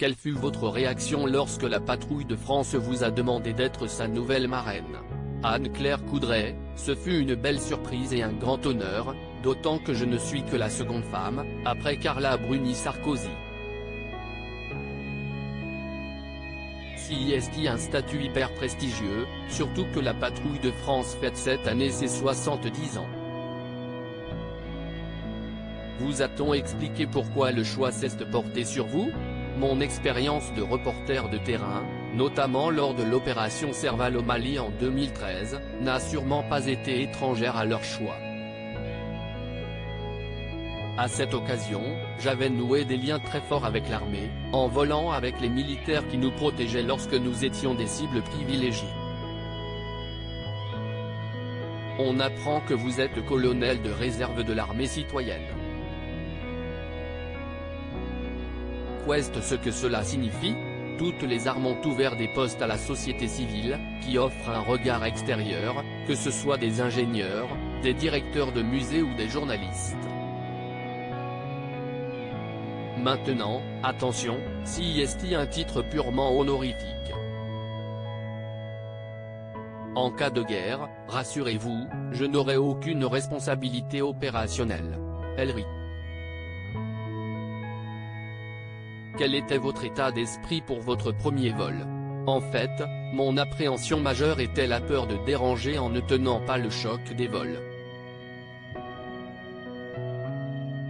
Quelle fut votre réaction lorsque la patrouille de France vous a demandé d'être sa nouvelle marraine? Anne-Claire Coudray: ce fut une belle surprise et un grand honneur, d'autant que je ne suis que la seconde femme, après Carla Bruni-Sarkozy. CIST, un statut hyper prestigieux, surtout que la patrouille de France fête cette année ses 70 ans. Vous a-t-on expliqué pourquoi le choix s'est porté sur vous? Mon expérience de reporter de terrain, notamment lors de l'opération Serval au Mali en 2013, n'a sûrement pas été étrangère à leur choix. À cette occasion, j'avais noué des liens très forts avec l'armée, en volant avec les militaires qui nous protégeaient lorsque nous étions des cibles privilégiées. On apprend que vous êtes colonel de réserve de l'armée citoyenne. Qu'est-ce ce que cela signifie? Toutes les armes ont ouvert des postes à la société civile, qui offrent un regard extérieur, que ce soit des ingénieurs, des directeurs de musées ou des journalistes. Maintenant, attention, CIST, un titre purement honorifique. En cas de guerre, rassurez-vous, je n'aurai aucune responsabilité opérationnelle. Elle rit. Quel était votre état d'esprit pour votre premier vol? En fait, mon appréhension majeure était la peur de déranger en ne tenant pas le choc des vols.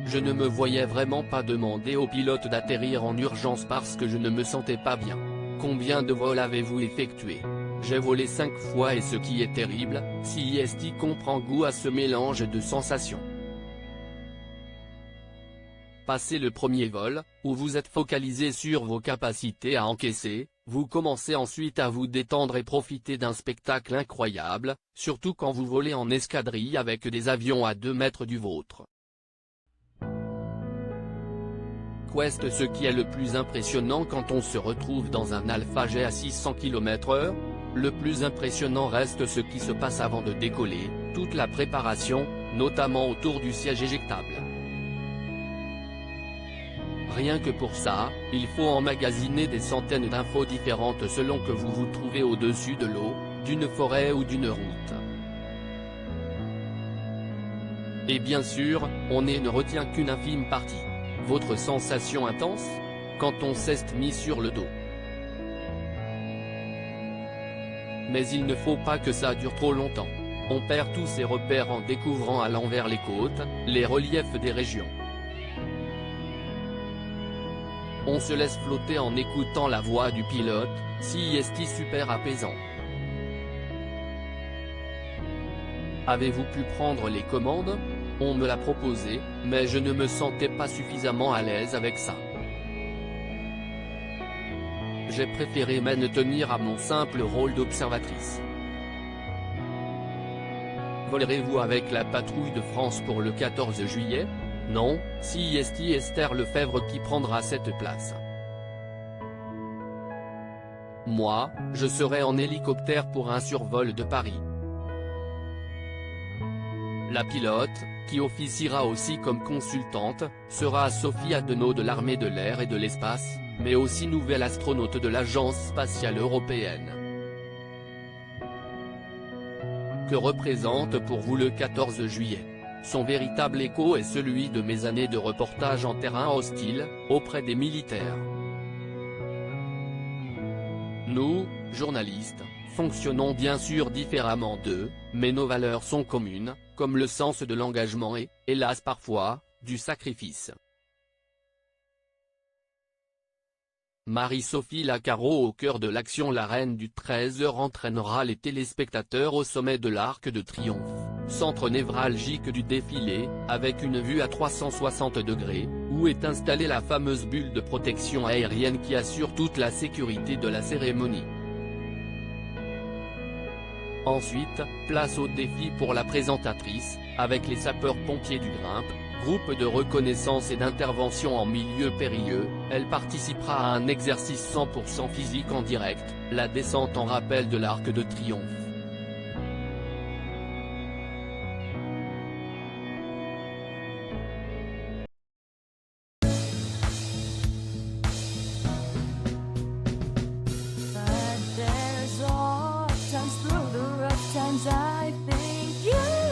Je ne me voyais vraiment pas demander au pilote d'atterrir en urgence parce que je ne me sentais pas bien. Combien de vols avez-vous effectué? J'ai volé 5 fois et ce qui est terrible, CIST comprend goût à ce mélange de sensations. Passé le premier vol, où vous êtes focalisé sur vos capacités à encaisser, vous commencez ensuite à vous détendre et profiter d'un spectacle incroyable, surtout quand vous volez en escadrille avec des avions à 2 mètres du vôtre. Qu'est-ce ce qui est le plus impressionnant quand on se retrouve dans un Alpha Jet à 600 km/h? Le plus impressionnant reste ce qui se passe avant de décoller, toute la préparation, notamment autour du siège éjectable. Rien que pour ça, il faut emmagasiner des centaines d'infos différentes selon que vous vous trouvez au-dessus de l'eau, d'une forêt ou d'une route. Et bien sûr, on ne retient qu'une infime partie. Votre sensation intense? Quand on s'est mis sur le dos. Mais il ne faut pas que ça dure trop longtemps. On perd tous ses repères en découvrant à l'envers les côtes, les reliefs des régions. On se laisse flotter en écoutant la voix du pilote, CIST super apaisant. Avez-vous pu prendre les commandes? On me l'a proposé, mais je ne me sentais pas suffisamment à l'aise avec ça. J'ai préféré m'en tenir à mon simple rôle d'observatrice. Volerez-vous avec la patrouille de France pour le 14 juillet? Non, CIST Esther Lefebvre qui prendra cette place. Moi, je serai en hélicoptère pour un survol de Paris. La pilote, qui officiera aussi comme consultante, sera Sophie Adenau de l'armée de l'air et de l'espace, mais aussi nouvelle astronaute de l'Agence spatiale européenne. Que représente pour vous le 14 juillet? Son véritable écho est celui de mes années de reportage en terrain hostile, auprès des militaires. Nous, journalistes, fonctionnons bien sûr différemment d'eux, mais nos valeurs sont communes, comme le sens de l'engagement et, hélas parfois, du sacrifice. Marie-Sophie Lacaro au cœur de l'action. La reine du 13h entraînera les téléspectateurs au sommet de l'Arc de Triomphe, centre névralgique du défilé, avec une vue à 360 degrés, où est installée la fameuse bulle de protection aérienne qui assure toute la sécurité de la cérémonie. Ensuite, place au défi pour la présentatrice, avec les sapeurs-pompiers du Grimpe, groupe de reconnaissance et d'intervention en milieu périlleux. Elle participera à un exercice 100% physique en direct, la descente en rappel de l'Arc de Triomphe. rough times I think you